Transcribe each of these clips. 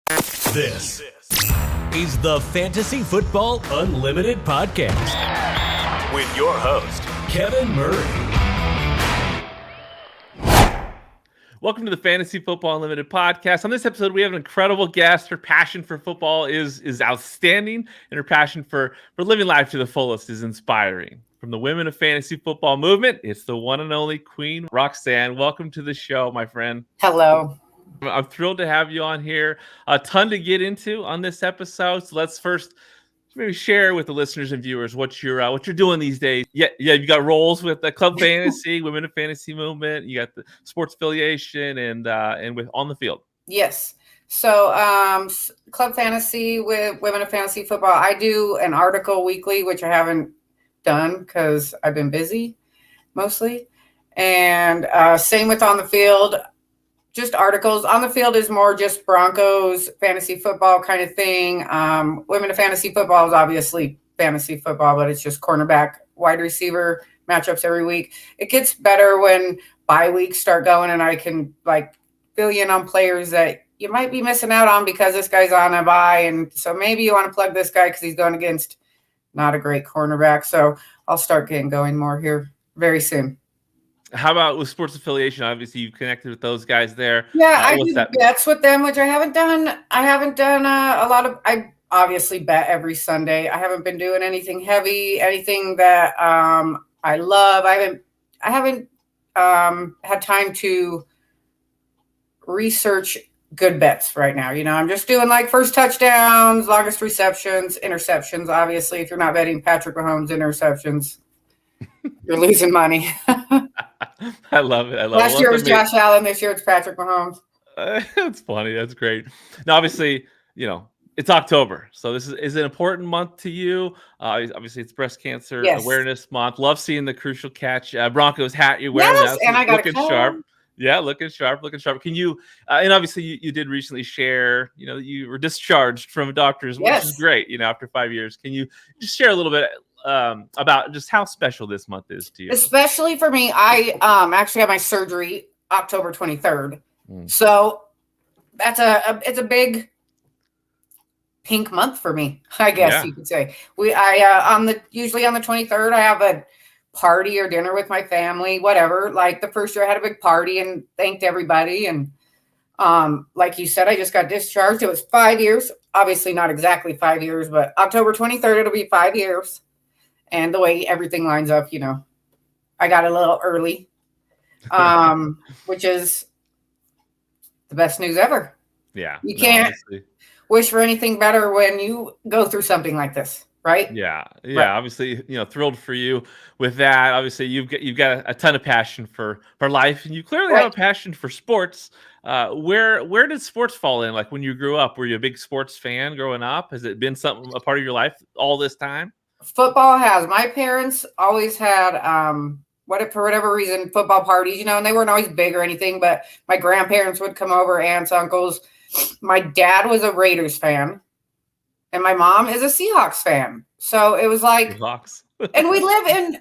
This is the Fantasy Football Unlimited podcast with your host, Kevin Murray. Welcome to the Fantasy Football Unlimited podcast. On this episode, we have an incredible guest. Her passion for football is outstanding, and her passion for living life to the fullest is inspiring. From the women of fantasy football movement, it's the one and only Queen Roxanne. Welcome to the show, my friend. Hello. I'm thrilled to have you on here. A ton to get into on this episode. So let's first maybe share with the listeners and viewers what you're doing these days. Yeah, you got roles with the Club Fantasy, Women of Fantasy Movement. You got the Sports Affiliation, and with On the Field. Yes. So Club Fantasy with Women of Fantasy Football. I do an article weekly, which I haven't done because I've been busy mostly. And same with On the Field. Just articles. On the Field is more just Broncos, fantasy football kind of thing. Women of Fantasy Football is obviously fantasy football, but it's just cornerback, wide receiver matchups every week. It gets better when bye weeks start going and I can fill you in on players that you might be missing out on because this guy's on a bye. And so maybe you want to plug this guy because he's going against not a great cornerback. So I'll start getting going more here very soon. How about with Sports Affiliation? Obviously, you've connected with those guys there. Yeah, I do bets with them, which I haven't done. I haven't done a lot of. I obviously bet every Sunday. I haven't been doing anything heavy, anything that I love. I haven't had time to research good bets right now. I'm just doing first touchdowns, longest receptions, interceptions. Obviously, if you're not betting Patrick Mahomes interceptions, you're losing money. I love it. Last year was Josh Allen. This year it's Patrick Mahomes. That's funny. That's great. Now, obviously, it's October, so this is an important month to you. Obviously, it's Breast Cancer Awareness Month. Love seeing the crucial catch Broncos hat you're wearing. Yes, and I got looking sharp. Yeah, looking sharp. Can you? And obviously, you did recently share. You were discharged from doctors, which is great. After 5 years, can you just share a little bit about just how special this month is to you? Especially for me, I actually had my surgery October 23rd. So that's it's a big pink month for me, I guess you could say. Usually on the 23rd, I have a party or dinner with my family, whatever. Like the first year I had a big party and thanked everybody. And like you said, I just got discharged. It was 5 years, obviously not exactly 5 years, but October 23rd, it'll be 5 years. And the way everything lines up, I got a little early, which is the best news ever. Yeah. You can't wish for anything better when you go through something like this, right? Yeah. Right. Obviously, thrilled for you with that. Obviously, you've got a ton of passion for life, and you clearly have a passion for sports. Where did sports fall in? Like when you grew up, were you a big sports fan growing up? Has it been a part of your life all this time? Football has. My parents always had, for whatever reason, football parties, and they weren't always big or anything, but my grandparents would come over, aunts, uncles. My dad was a Raiders fan, and my mom is a Seahawks fan. So it was like, and we live in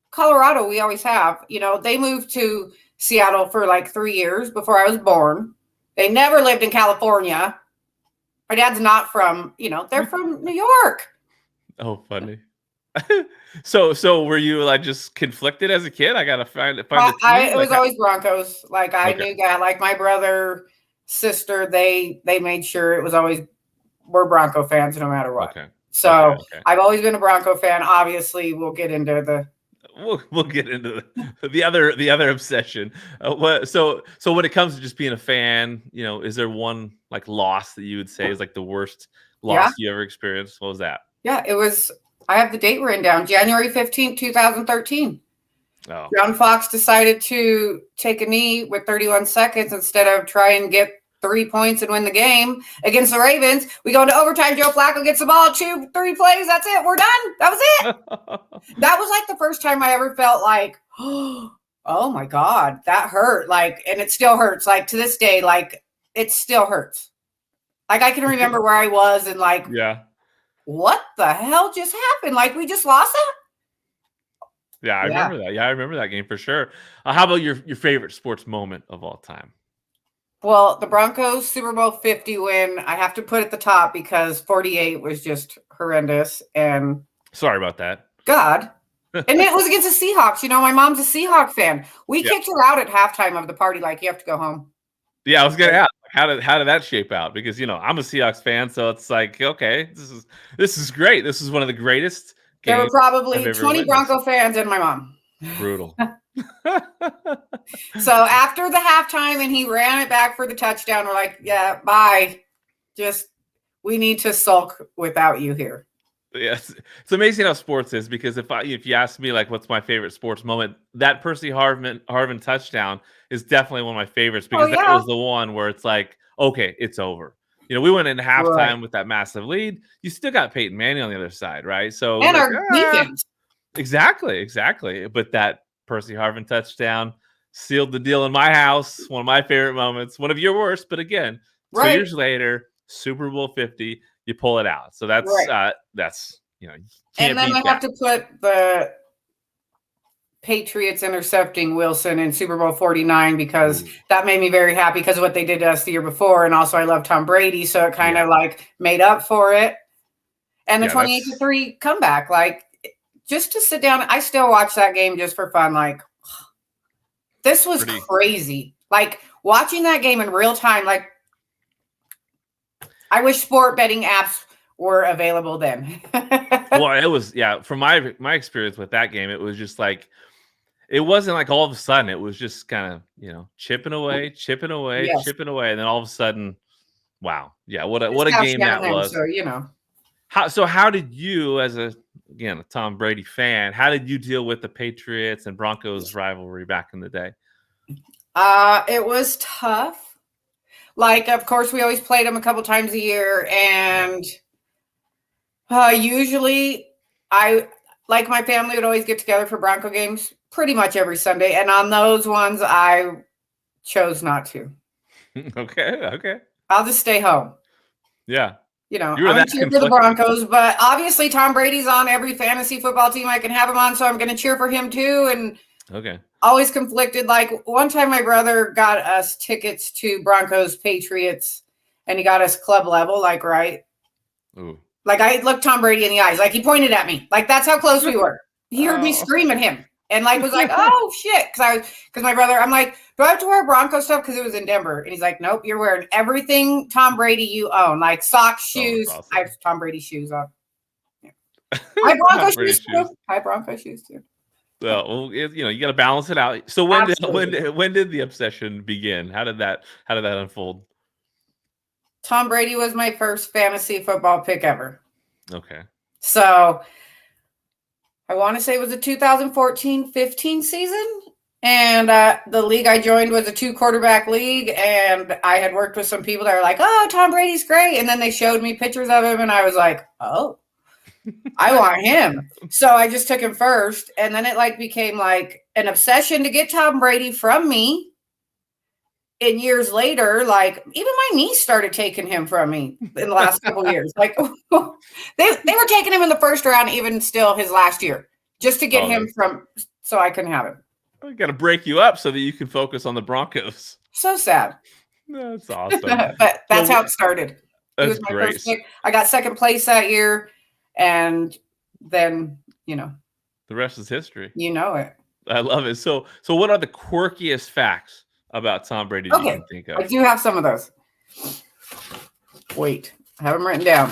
Colorado. We always have, they moved to Seattle for 3 years before I was born. They never lived in California. My dad's not from, they're from New York. Oh, funny. So were you just conflicted as a kid? I gotta find the team. It was always Broncos. I knew that. My brother, sister, they made sure it was always we're Bronco fans no matter what. Okay. So I've always been a Bronco fan. Obviously, we'll get into the. We'll get into the other obsession. So when it comes to just being a fan, is there one loss that you would say is the worst loss you ever experienced? What was that? Yeah, it was. I have the date written down. January 15th, 2013. Oh. John Fox decided to take a knee with 31 seconds instead of try and get 3 points and win the game against the Ravens. We go into overtime. Joe Flacco gets the ball, 2-3 plays. That's it. We're done. That was it. That was the first time I ever felt oh my God, that hurt. And it still hurts. To this day, it still hurts. I can remember where I was and what the hell just happened? We just lost it? Yeah, I remember that. Yeah, I remember that game for sure. How about your favorite sports moment of all time? Well, the Broncos Super Bowl 50 win, I have to put at the top because 48 was just horrendous. And sorry about that. God. And it was against the Seahawks. My mom's a Seahawk fan. We kicked her out at halftime of the party. Like, you have to go home. Yeah, I was gonna ask, how did that shape out? Because I'm a Seahawks fan, so it's like, okay, this is great. This is one of the greatest games. There were probably 20 Bronco fans and my mom. Brutal. So after the halftime and he ran it back for the touchdown, we're like, yeah, bye. We need to sulk without you here. Yes, it's amazing how sports is, because if you ask me, like, what's my favorite sports moment, that Percy Harvin touchdown is definitely one of my favorites, because that was the one where it's like, okay, it's over. We went into halftime with that massive lead. You still got Peyton Manning on the other side, right? So and our defense. Exactly. But that Percy Harvin touchdown sealed the deal in my house. One of my favorite moments. One of your worst, but again, 2 years later, Super Bowl 50. You pull it out. So that's you can't and then I have to put the Patriots intercepting Wilson in Super Bowl 49 because that made me very happy because of what they did to us the year before. And also I love Tom Brady. So it kind of like made up for it. And the 28-3 comeback, like, just to sit down, I still watch that game just for fun. Like, this was crazy. Like, watching that game in real time, like, I wish sport betting apps were available then. Well, it was, from my experience with that game, it was just like, it wasn't like all of a sudden, it was just kind of, chipping away. And then all of a sudden, wow. Yeah. What a game that was. So, how did you, as a Tom Brady fan, how did you deal with the Patriots and Broncos rivalry back in the day? It was tough. Like, of course, we always played them a couple times a year, and usually my family would always get together for Bronco games pretty much every Sunday, and on those ones, I chose not to. Okay. I'll just stay home. Yeah. I'm cheer for the Broncos, but obviously Tom Brady's on every fantasy football team I can have him on, so I'm going to cheer for him too. And always conflicted. Like, one time my brother got us tickets to Broncos Patriots, and he got us club level, like, right? Ooh. Like, I looked Tom Brady in the eyes, like, he pointed at me, like, that's how close we were. He heard me scream at him, and like was like, oh shit, because my brother, I'm like, do I have to wear Bronco stuff because it was in Denver? And he's like, nope, you're wearing everything Tom Brady you own, like socks, shoes. Awesome. I have Tom Brady shoes on. Yeah. I have Bronco shoes too. Well, you got to balance it out. So when did the obsession begin? How did that unfold? Tom Brady was my first fantasy football pick ever. Okay. So I want to say it was a 2014-15 season. And the league I joined was a 2-quarterback league. And I had worked with some people that were like, oh, Tom Brady's great. And then they showed me pictures of him. And I was like, oh, I want him. So I just took him first. And then it became like an obsession to get Tom Brady from me. And years later, even my niece started taking him from me in the last couple of years. Like, they were taking him in the first round, even still his last year, just to get him so I couldn't have him. I got to break you up so that you can focus on the Broncos. So sad. That's awesome. But that's how it started. That's he was my great. First pick. I got second place that year, and then the rest is history. You know it. I love it. So what are the quirkiest facts about Tom Brady you can think of? I do have some of those. Wait, I have them written down.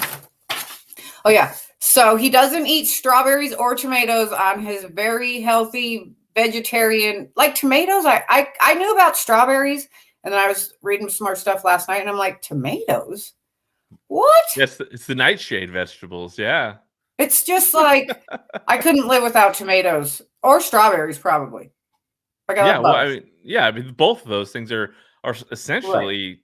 Oh yeah. So he doesn't eat strawberries or tomatoes on his very healthy vegetarian, like tomatoes. I knew about strawberries, and then I was reading some more stuff last night, and I'm like, tomatoes? What? Yes, it's the nightshade vegetables. Yeah. It's just like, I couldn't live without tomatoes or strawberries, probably. I mean, both of those things are essentially,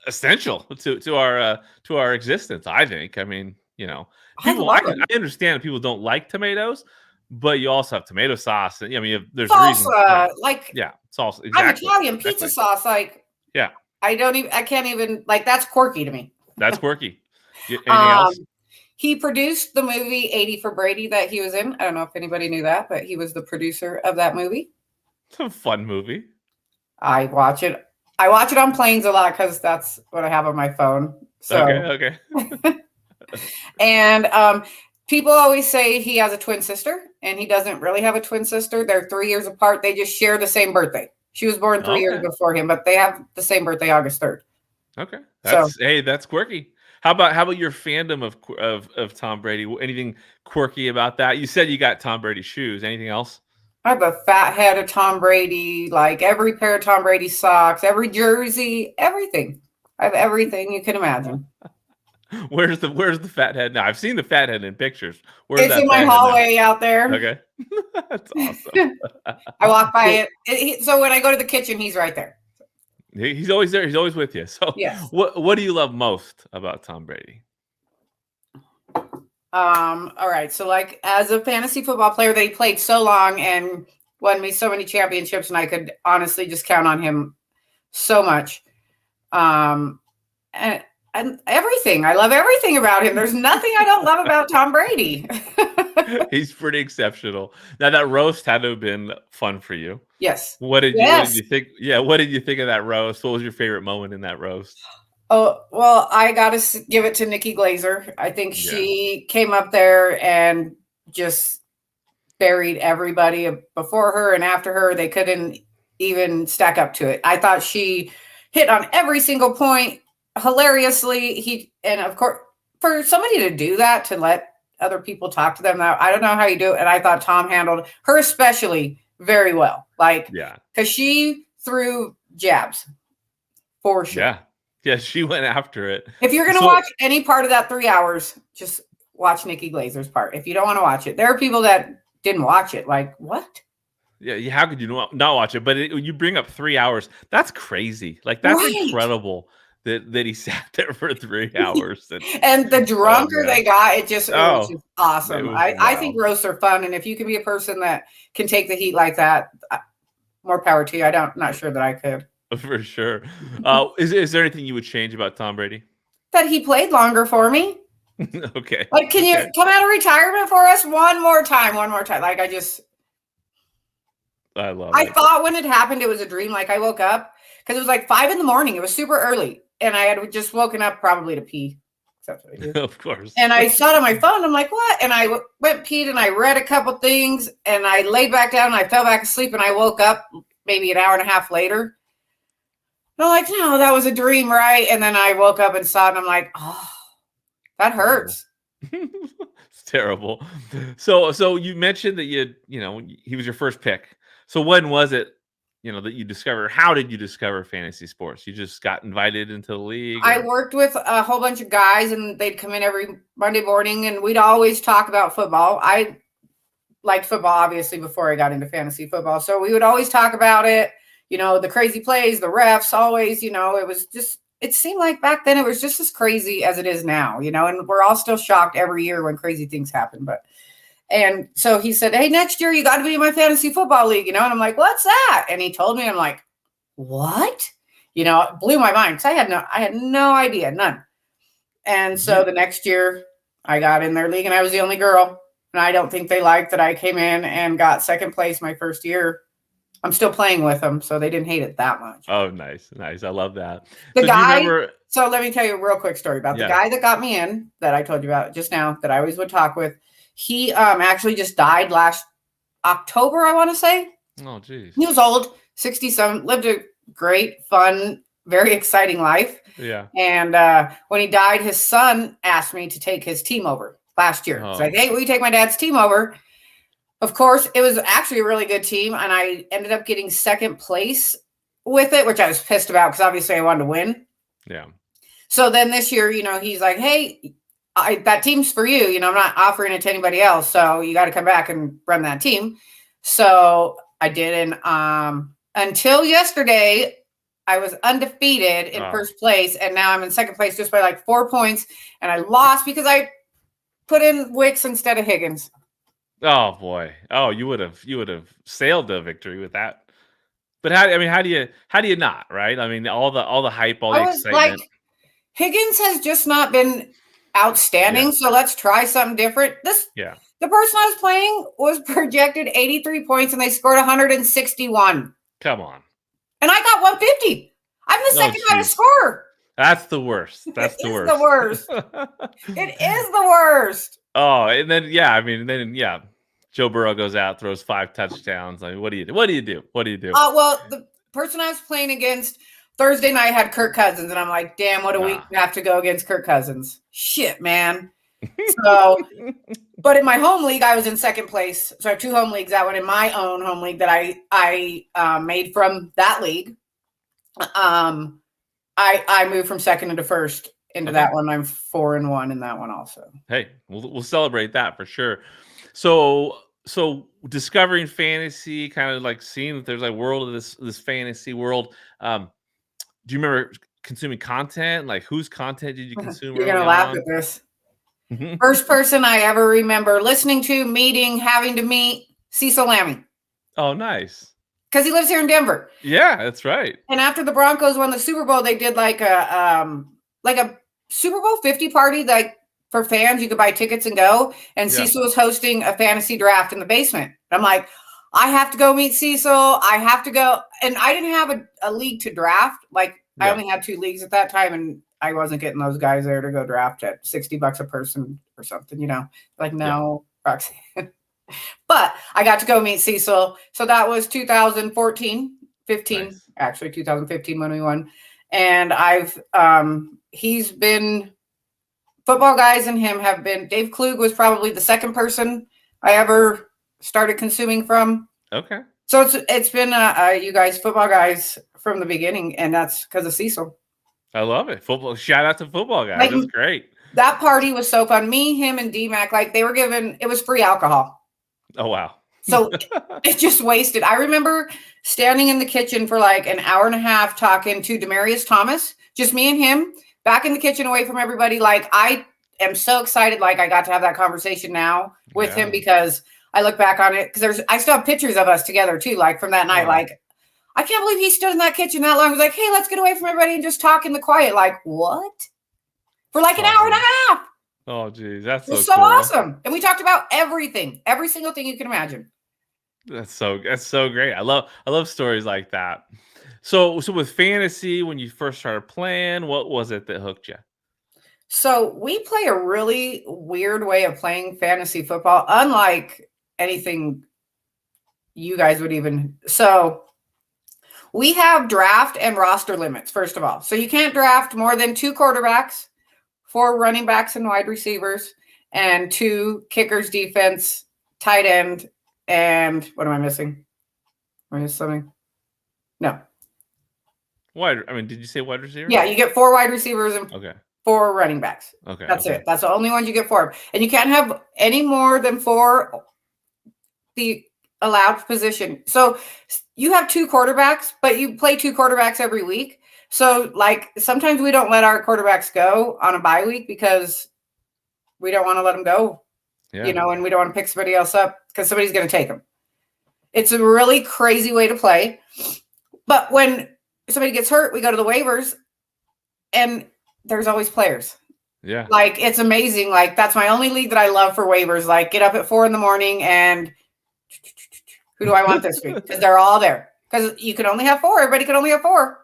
essential to our existence. I think. I mean, I understand people don't like tomatoes, but you also have tomato sauce, and there's reasons. Salsa. Exactly. I'm Italian pizza sauce. I can't even that's quirky to me. That's quirky. Anything else? He produced the movie 80 for Brady that he was in. I don't know if anybody knew that, but he was the producer of that movie. It's a fun movie. I watch it I watch it on planes a lot because that's what I have on my phone. So Okay. And people always say he has a twin sister, and he doesn't really have a twin sister. They're 3 years apart. They just share the same birthday. She was born 3 years before him, but they have the same birthday, August 3rd. Okay. That's quirky. How about your fandom of Tom Brady? Anything quirky about that? You said you got Tom Brady shoes. Anything else? I have a fat head of Tom Brady, like every pair of Tom Brady socks, every jersey, everything. I have everything you can imagine. Where's the fat head now? I've seen the fat head in pictures. Where's It's that in my fat head hallway out there. now? Okay. That's awesome. I walk by it. So when I go to the kitchen, he's right there. He's always there. He's always with you. So yes. What do you love most about Tom Brady? All right. So like as a fantasy football player, they played so long and won me so many championships, and I could honestly just count on him so much. And everything. I love everything about him. There's nothing I don't love about Tom Brady. He's pretty exceptional. Now that roast had to have been fun for you. Yes. What did you think? Yeah. What did you think of that roast? What was your favorite moment in that roast? Oh, well, I got to give it to Nikki Glazer. I think she came up there and just buried everybody before her and after her. They couldn't even stack up to it. I thought she hit on every single point hilariously. And of course, for somebody to do that, to let other people talk to them, I don't know how you do it. And I thought Tom handled her especially very well. Because she threw jabs for sure. Yeah, she went after it. If you're going to watch any part of that 3 hours, just watch Nikki Glazer's part. If you don't want to watch it, there are people that didn't watch it. Like, what? Yeah, how could you not watch it? But you bring up 3 hours. That's crazy. Like, that's incredible that he sat there for 3 hours. And the drunker they got, it was just awesome. I think roasts are fun. And if you can be a person that can take the heat like that, more power to you. I'm not sure that I could. For sure. Is there anything you would change about Tom Brady? That he played longer for me. Okay. Like, can you come out of retirement for us one more time? Like, I thought when it happened, it was a dream. Like, I woke up because it was like 5 a.m. It was super early. And I had just woken up probably to pee. That's what I do. Of course. And I saw it on my phone. I'm like, what? And I went peed and I read a couple things and I laid back down and I fell back asleep and I woke up maybe an hour and a half later. And I'm like, no, that was a dream, right? And then I woke up and saw it and I'm like, oh, that hurts. It's terrible. So you mentioned that he was your first pick. So when was it, that you discovered? How did you discover fantasy sports? You just got invited into the league? I worked with a whole bunch of guys and they'd come in every Monday morning and we'd always talk about football. I liked football, obviously, before I got into fantasy football. So we would always talk about it, the crazy plays, the refs, always, it was just, it seemed like back then it was just as crazy as it is now, and we're all still shocked every year when crazy things happen. And so he said, hey, next year you got to be in my fantasy football league, and I'm like, what's that? And he told me, I'm like, what? It blew my mind because I had no idea, none. And so the next year I got in their league and I was the only girl. And I don't think they liked that I came in and got second place my first year. I'm still playing with them, so they didn't hate it that much. Oh, nice. I love that. So let me tell you a real quick story about the guy that got me in that I told you about just now that I always would talk with. He actually just died last October, I want to say. Oh, geez. He was old, 67, lived a great, fun, very exciting life. Yeah. And when he died, his son asked me to take his team over last year. He's like, hey, will you take my dad's team over? Of course, it was actually a really good team, and I ended up getting second place with it, which I was pissed about because obviously I wanted to win. Yeah. So then this year, he's like, hey, that team's for you. I'm not offering it to anybody else, so you got to come back and run that team. So I did, and until yesterday, I was undefeated in first place, and now I'm in second place just by like 4 points, and I lost because I put in Wicks instead of Higgins. Oh boy! Oh, you would have sailed to victory with that. But how do you not, right? I mean, all the hype, all the excitement. Like, Higgins has just not been outstanding, so let's try something different. The person I was playing was projected 83 points, and they scored 161. Come on. And I got 150. I'm the second highest geez. scorer. That's the worst. That's the worst. The worst. It is the worst. Oh, and then Joe Burrow goes out, throws 5 touchdowns. Like, what do you do? What do you do? What do you do? Well, the person I was playing against Thursday night had Kirk Cousins, and I'm like, damn, what a week to have to go against Kirk Cousins. Shit, man. So, but in my home league, I was in second place. So I have 2 home leagues. That one in my own home league that I made from that league. I moved from second into first into that one. I'm 4-1 in that one also. Hey, we'll celebrate that for sure. So discovering fantasy, kind of like seeing that there's a world of this fantasy world. Do you remember consuming content? Like, whose content did you consume? You're gonna laugh at this. First person I ever remember listening to, meeting, having to meet, Cecil Lammey. Oh, nice. Because he lives here in Denver. Yeah, that's right. And after the Broncos won the Super Bowl, they did like a Super Bowl 50 party, like for fans. You could buy tickets and go. And Cecil was hosting a fantasy draft in the basement. I'm like, I have to go meet Cecil. I have to go. And I didn't have a league to draft. Like, I only had 2 leagues at that time, and I wasn't getting those guys there to go draft at $60 a person or something, like, no, Roxanne. But I got to go meet Cecil. So that was 2015, actually 2015 when we won. And he's been, football guys and him have been, Dave Klug was probably the second person I ever started consuming from. Okay. So it's been you guys, football guys from the beginning, and that's because of Cecil. I love it. Football. Shout out to football guys. That's great. That party was so fun. Me, him, and D-Mac, like they were given, it was free alcohol. Oh, wow. So it just wasted. I remember standing in the kitchen for like an hour and a half talking to Demaryius Thomas, just me and him, back in the kitchen away from everybody. Like, I am so excited. Like, I got to have that conversation now with him because I look back on it because I still have pictures of us together too, like from that night. Like, I can't believe he stood in that kitchen that long. I was like, hey, let's get away from everybody and just talk in the quiet. Like, what? For like an hour and a half. Oh, geez. That's so cool. awesome. And we talked about everything, every single thing you can imagine. That's so great. I love stories like that. So with fantasy, when you first started playing, what was it that hooked you? So we play a really weird way of playing fantasy football, unlike anything you guys would even. So we have draft and roster limits, first of all. So you can't draft more than 2 quarterbacks, 4 running backs and wide receivers, and 2 kickers, defense, tight end, and what am I missing? Am I missing something? No. Did you say wide receiver? Yeah, you get 4 wide receivers and 4 running backs. Okay. That's it. That's the only ones you get 4. And you can't have any more than 4 the allowed position. So you have 2 quarterbacks, but you play 2 quarterbacks every week. So like sometimes we don't let our quarterbacks go on a bye week because we don't want to let them go, and we don't want to pick somebody else up because somebody's going to take them. It's a really crazy way to play. But when somebody gets hurt, we go to the waivers and there's always players. Yeah. Like, it's amazing. Like, that's my only league that I love for waivers. Like, get up at 4 a.m. and who do I want this week? Because they're all there. Because you can only have 4. Everybody can only have 4.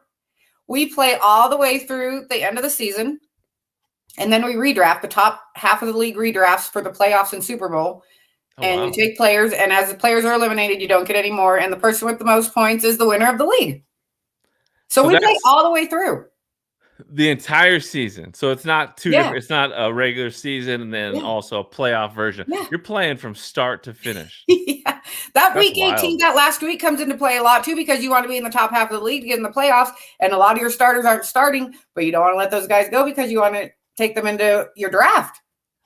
We play all the way through the end of the season. And then we redraft. The top half of the league redrafts for the playoffs and Super Bowl. You take players. And as the players are eliminated, you don't get any more. And the person with the most points is the winner of the league. So we play all the way through. The entire season. So it's not different. It's not a regular season and then also a playoff version. Yeah. You're playing from start to finish. That That's week 18, wild. That last week comes into play a lot too, because you want to be in the top half of the league to get in the playoffs. And a lot of your starters aren't starting, but you don't want to let those guys go because you want to take them into your draft.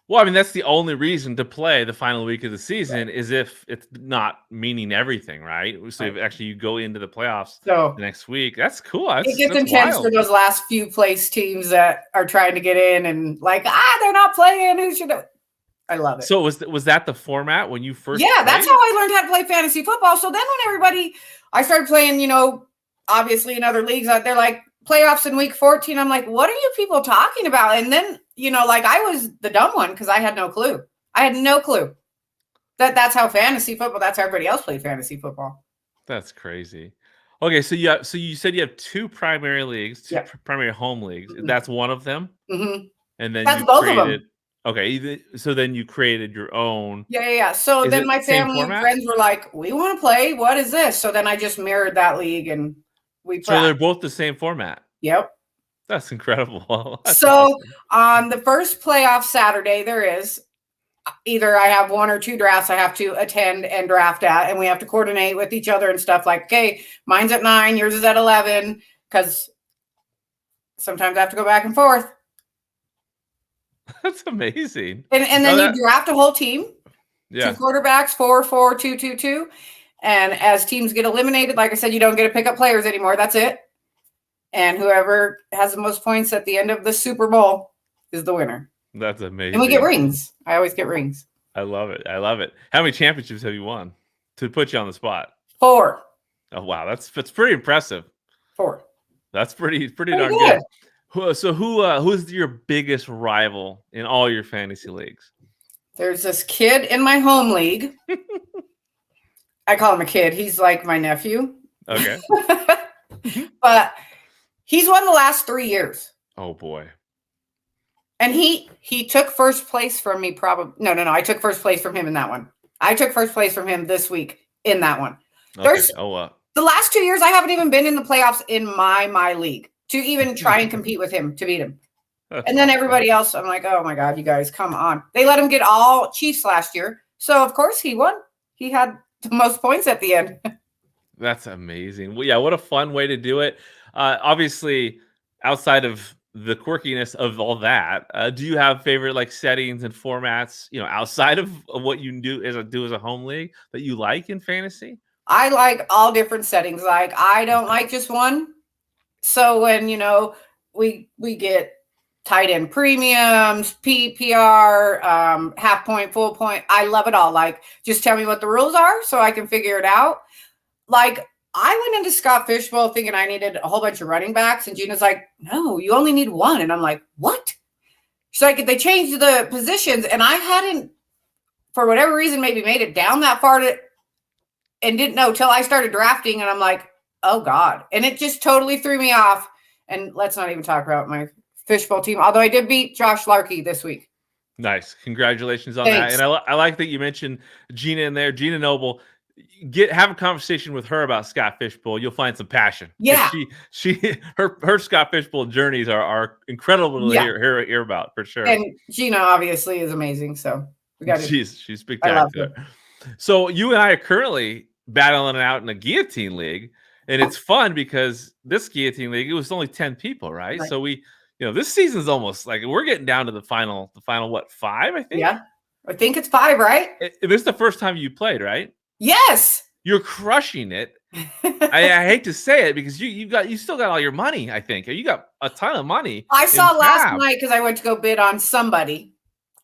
Well, that's the only reason to play the final week of the season is if it's not meaning everything, right? So if actually you go into the playoffs the next week, that's cool. It gets intense for those last few place teams that are trying to get in and like, they're not playing. Who should have? I love it. So was that the format when you first played? That's how I learned how to play fantasy football. So then when I started playing, obviously in other leagues out there, like playoffs in week 14, I'm like, what are you people talking about? And then, I was the dumb one because I had no clue. I had no clue that's how fantasy football, that's how everybody else played fantasy football. That's crazy. Okay, so you said you have two primary leagues, Yep. primary home leagues. Mhm. That's one of them, Mhm. and then That's you both of created. them. Okay, so then you created your own. Yeah. So Is then it my same family and format? friends were like, "We want to play. What is this?" So then I just mirrored that league and we So they're played. both the same format. Yep. That's incredible. That's So awesome. on the first playoff Saturday, there is either I have one or two drafts I have to attend and draft at, and we have to coordinate with each other and stuff like, okay, mine's at 9, yours is at 11, because sometimes I have to go back and forth. That's amazing. And No, then you that draft a whole team, two yeah. quarterbacks, 4-4, 2-2-2. And as teams get eliminated, like I said, you don't get to pick up players anymore. That's it. And whoever has the most points at the end of the Super Bowl is the winner. That's amazing. And we get rings. I always get rings. I love it. I love it. How many championships have you won? To put you on the spot. 4. Oh wow, that's pretty impressive. 4. That's pretty Pretty darn good. good. So who's your biggest rival in all your fantasy leagues? There's this kid in my home league. I call him a kid. He's like my nephew. Okay. But he's won the last 3 years. Oh boy. And he took first place from me probably. No. I took first place from him in that one. I took first place from him this week in that one. Okay. There's the the last 2 years I haven't even been in the playoffs in my league to even try and compete with him to beat him. And then everybody else, I'm like, oh my God, you guys, come on. They let him get all Chiefs last year. So of course he won. He had the most points at the end. That's amazing. Well, yeah, what a fun way to do it. Obviously, outside of the quirkiness of all that, do you have favorite like settings and formats, outside of what you do as a home league that you like in fantasy? I like all different settings. Like I don't like just one. So when, we get tight end premiums, PPR, half point, full point, I love it all. Like just tell me what the rules are so I can figure it out. Like I went into Scott Fishbowl thinking I needed a whole bunch of running backs, and Gina's like, no, you only need one. And I'm like, what? She's like, they changed the positions, and I hadn't, for whatever reason, maybe made it down that far and didn't know till I started drafting, and I'm like, oh God. And it just totally threw me off. And let's not even talk about my Fishbowl team, although I did beat Josh Larkey this week. Nice. Congratulations on Thanks. that. And I like that you mentioned Gina in there, Gina Noble. Have a conversation with her about Scott Fishbowl. You'll find some passion. Yeah. Her Scott Fishbowl journeys are incredible to hear about for sure. And Gina obviously is amazing. So we got she's spectacular. So you and I are currently battling it out in a Guillotine league, and it's fun because this Guillotine league, it was only 10 people, right? So we, this season's almost like we're getting down to the final what, 5, I think? Yeah. I think it's 5, right? This is the first time you played, right? Yes. You're crushing it. I hate to say it because you still got all your money, I think. You got a ton of money. I saw last night because I went to go bid on somebody,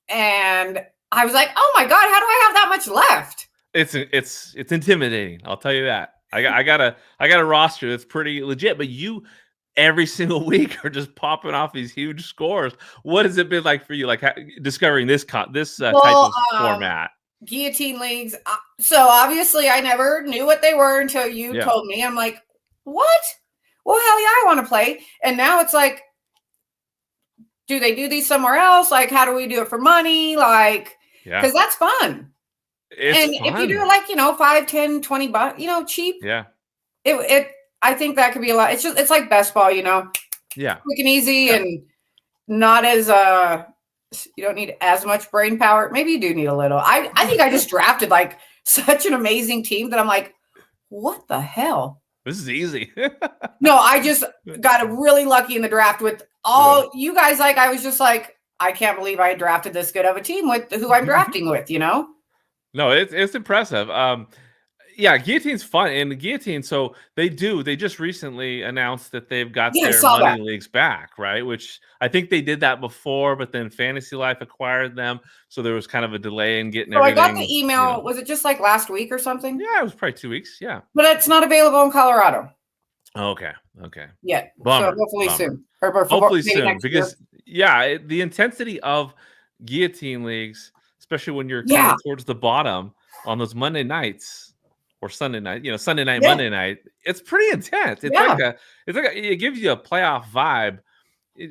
and I was like, oh my God, how do I have that much left? It's intimidating, I'll tell you that. I got a roster that's pretty legit, but you every single week are just popping off these huge scores. What has it been like for you, like discovering this type of format? Guillotine leagues. So obviously I never knew what they were until you told me. I'm like, what? Well, hell yeah, I want to play. And now it's like, do they do these somewhere else? Like, how do we do it for money? Like, because that's fun. It's fun. If you do it like, $5, $10, $20, cheap. Yeah. I think that could be a lot. It's like best ball, Yeah. Quick and easy and not as, you don't need as much brain power. Maybe you do need a little. I think I just drafted like such an amazing team that I'm like, what the hell? This is easy. No, I just got really lucky in the draft with all you guys. Like, I was just like, I can't believe I drafted this good of a team with who I'm drafting with, No, it's impressive. Guillotine's fun, and Guillotine. So they just recently announced that they've got their money leagues back, right? Which I think they did that before, but then Fantasy Life acquired them, so there was kind of a delay in getting everything. So I got the email. Was it just like last week or something? Yeah, it was probably 2 weeks. Yeah, but it's not available in Colorado. Okay. Yeah. Bummer. So hopefully soon. Hopefully soon, because the intensity of Guillotine leagues, especially when you're kind of towards the bottom on those Monday nights. or Sunday night, Sunday night, Yeah. Monday night, it's pretty intense. It's Yeah. it gives you a playoff vibe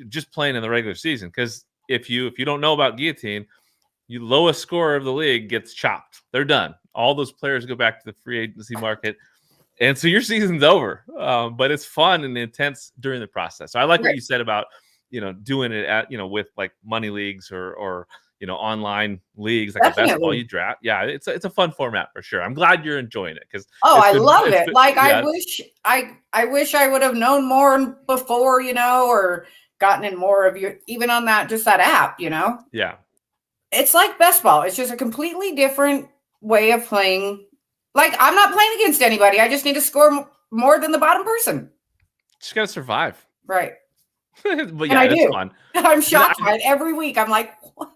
just playing in the regular season. Because if you don't know about Guillotine, you lowest scorer of the league gets chopped. They're done. All those players go back to the free agency market. And so your season's over, but it's fun and intense during the process. So I like what you said about, doing it at, with like money leagues or online leagues like a best ball you draft. Yeah, it's a fun format for sure. I'm glad you're enjoying it because I love it. Like I wish I would have known more before, or gotten in more of you, even on that app, Yeah. It's like best ball. It's just a completely different way of playing. Like I'm not playing against anybody. I just need to score more than the bottom person. Just gotta survive. Right. But yeah, it's fun. I'm shocked by it every week. I'm like, wow.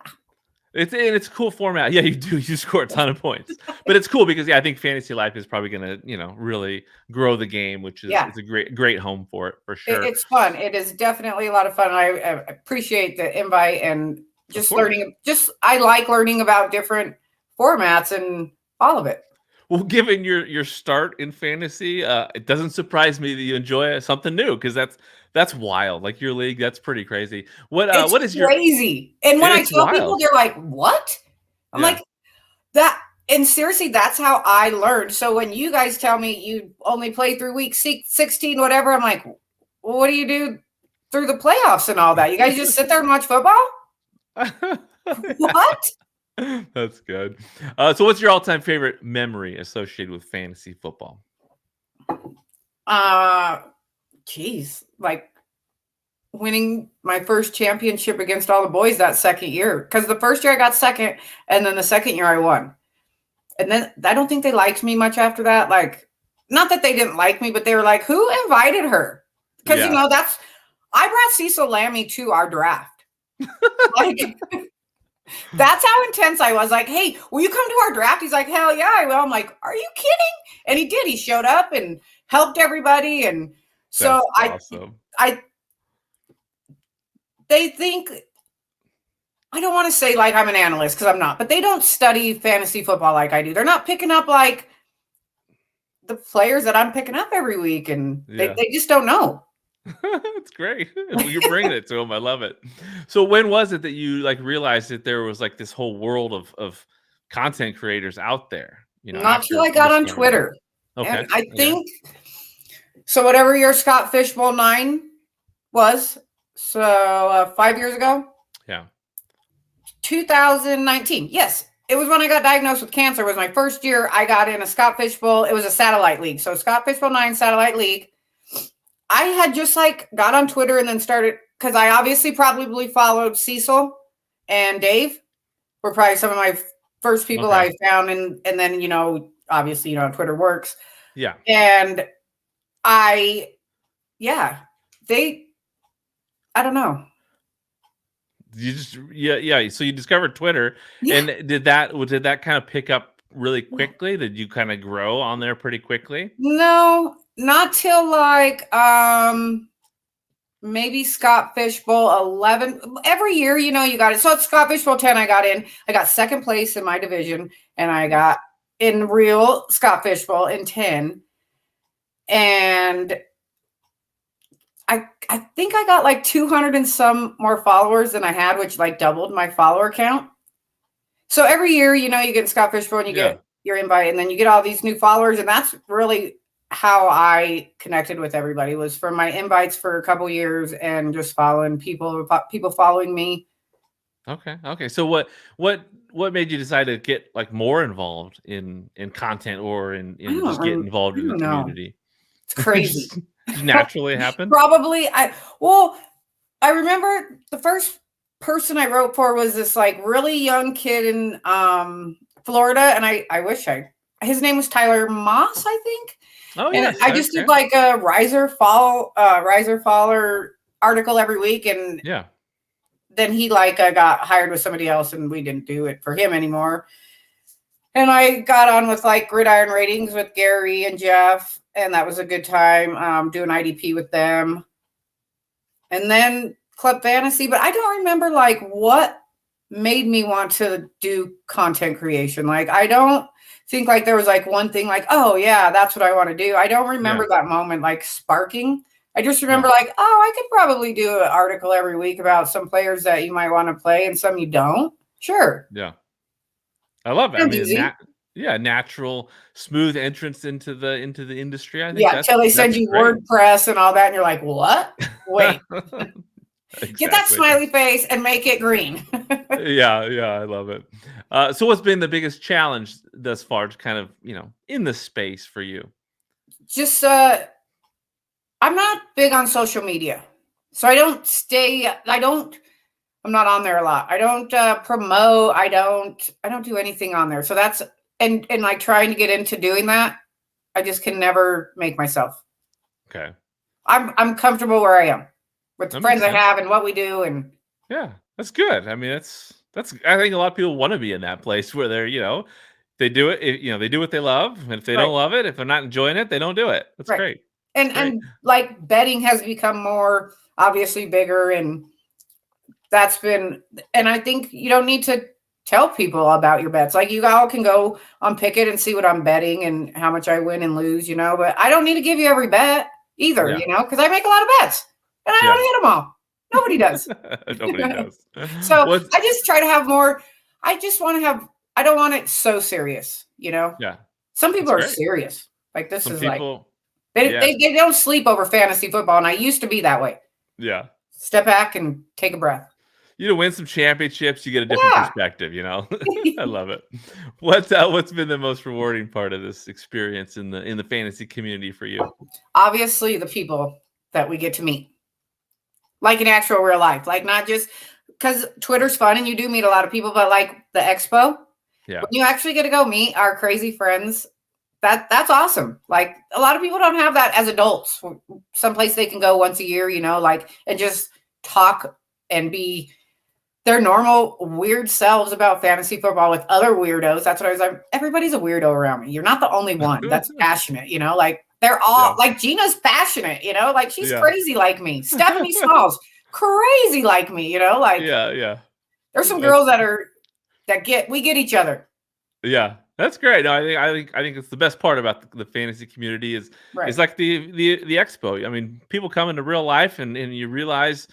It's a cool format. Yeah, you do. You score a ton of points, but it's cool because I think Fantasy Life is probably gonna really grow the game, which is it's a great home for it for sure. It's fun. It is definitely a lot of fun. I appreciate the invite and just learning. I like learning about different formats and all of it. Well, given your start in fantasy, it doesn't surprise me that you enjoy something new because that's wild. Like your league, that's pretty crazy. What is crazy? And when I tell people, they're like, "What?" I'm like, "That." And seriously, that's how I learned. So when you guys tell me you only play through week 16, whatever, I'm like, well, "What do you do through the playoffs and all that? You guys just sit there and watch football?" What? That's good. So what's your all-time favorite memory associated with fantasy football? Geez, like winning my first championship against all the boys that second year. Because the first year I got second, and then the second year I won. And then I don't think they liked me much after that. Like, not that they didn't like me, but they were like, who invited her? Because, I brought Cecil Lammy to our draft. Like, that's how intense I was. Like, hey, will you come to our draft? He's like, hell yeah, I will. I'm like, are you kidding? And he did. He showed up and helped everybody. And so awesome. They think, I don't want to say like I'm an analyst because I'm not, but they don't study fantasy football like I do. They're not picking up like the players that I'm picking up every week. And they just don't know. That's great. You're bringing it to them. I love it. So when was it that you like realized that there was like this whole world of content creators out there? Not till I got on Twitter. Okay. And I think so. Whatever year Scott Fishbowl 9 was, so 5 years ago. Yeah. 2019. Yes, it was when I got diagnosed with cancer. It was my first year. I got in a Scott Fishbowl. It was a satellite league. So Scott Fishbowl 9 satellite league. I had just like got on Twitter and then started because I obviously probably followed Cecil and Dave were probably some of my first people I found. And then, obviously, Twitter works. Yeah. And I don't know. You just, So you discovered Twitter and did that kind of pick up really quickly? Did you kind of grow on there pretty quickly? No, not till like maybe Scott Fishbowl 11. Every year, you got it. So it's Scott Fishbowl 10. I got in. I got second place in my division, and I got in real Scott Fishbowl in 10. And I think I got like 200 and some more followers than I had, which like doubled my follower count. So every year, you get Scott Fishbowl and you get your invite, and then you get all these new followers, and that's really how I connected with everybody was from my invites for a couple years and just following people following me. Okay. So what made you decide to get like more involved in content or in just get involved in the community? It's crazy. Just naturally happened? Probably. I remember the first person I wrote for was this like really young kid in Florida, and I wish his name was Tyler Moss, I think. Oh yeah. And I just did like a riser faller article every week, and then he got hired with somebody else, and we didn't do it for him anymore. And I got on with like Gridiron Ratings with Gary and Jeff, and that was a good time doing IDP with them. And then Club Fantasy, but I don't remember like what made me want to do content creation. Like, I don't think like there was like one thing like, oh yeah, that's what I want to do. I don't remember that moment like sparking. I just remember like, oh, I could probably do an article every week about some players that you might want to play and some you don't. Sure. Yeah. I love it. I mean, Easy. Natural, smooth entrance into the industry. I think until they send you great. WordPress and all that, and you're like, what? Wait. Exactly. Get that smiley face and make it green. Yeah, I love it. So what's been the biggest challenge thus far to kind of, in the space for you? Just I'm not big on social media. So I'm not on there a lot. I don't promote. I don't do anything on there. So that's and like trying to get into doing that, I just can never make myself. Okay. I'm comfortable where I am with the friends I have and what we do. And yeah, that's good. I mean, that's I think a lot of people want to be in that place where they're, they do it, they do what they love. And if they don't love it, if they're not enjoying it, they don't do it. That's great. And like betting has become more obviously bigger, and that's been, and I think you don't need to tell people about your bets. Like you all can go on Pickett and see what I'm betting and how much I win and lose, but I don't need to give you every bet either, because I make a lot of bets and I don't hit them all. Nobody does. Nobody does. So I just try to have more. I don't want it so serious, Yeah. Some people are serious. Like this Some is people, like, they don't sleep over fantasy football. And I used to be that way. Yeah. Step back and take a breath. You win some championships, you get a different perspective, I love it. What's been the most rewarding part of this experience in the fantasy community for you? Obviously the people that we get to meet. Like in actual real life. Like not just because Twitter's fun and you do meet a lot of people, but like the expo. Yeah. When you actually get to go meet our crazy friends, that's awesome. Like a lot of people don't have that as adults. Someplace they can go once a year, and just talk and be their normal weird selves about fantasy football with other weirdos. That's what I was like. Everybody's a weirdo around me. You're not the only one that's passionate, like they're all like Gina's passionate, like she's crazy like me. Stephanie Smalls, crazy like me, like there's some girls we get each other. Yeah. That's great. No, I think it's the best part about the fantasy community is like the expo. I mean, people come into real life and you realize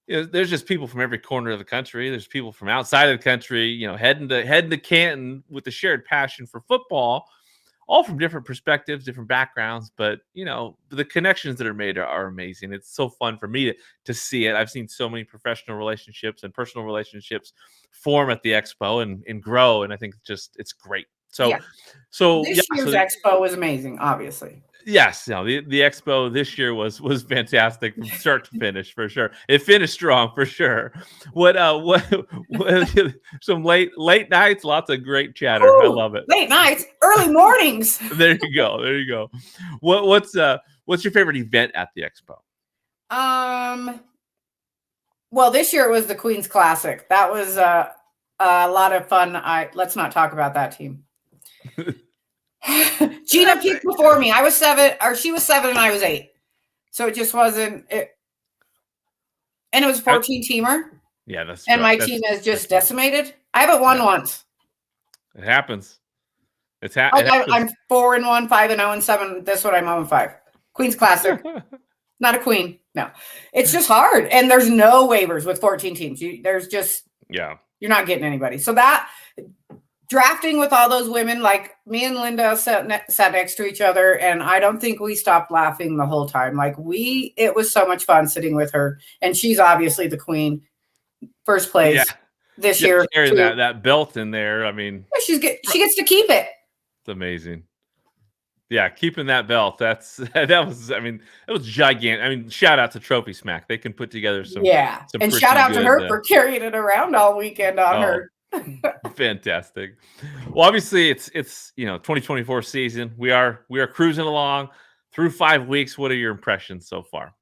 there's just people from every corner of the country. There's people from outside of the country, heading to Canton with the shared passion for football, all from different perspectives, different backgrounds. But the connections that are made are amazing. It's so fun for me to see it. I've seen so many professional relationships and personal relationships form at the expo and grow, and I think it's great. So this year's expo was amazing, obviously. Yes, the expo this year was fantastic from start to finish for sure. It finished strong for sure. What some late nights, lots of great chatter. I love it. Late nights, early mornings. There you go. What's your favorite event at the expo? Well, this year it was the Queen's Classic. That was a lot of fun. Let's not talk about that team. Gina peaked before me. I was 7, or she was 7 and I was 8. So it just wasn't it. And it was a 14-teamer. Yeah, that's and my team is just decimated. I haven't won once. It happens. I'm 4-1, 5-0, and 7. This one I'm 0-5. Queen's Classic. Not a queen. No. It's just hard. And there's no waivers with 14 teams. There's just you're not getting anybody. So that drafting with all those women, like me and Linda sat next to each other, and I don't think we stopped laughing the whole time. Like it was so much fun sitting with her, and she's obviously the queen, first place this year. Carrying that belt in there, I mean, she gets to keep it. It's amazing. Yeah, keeping that belt. That was gigantic. I mean, shout out to Trophy Smack. They can put together some. Yeah, and shout out to her for carrying it around all weekend on her. Fantastic. Well, obviously it's 2024 season. We are cruising along through 5 weeks. What are your impressions so far?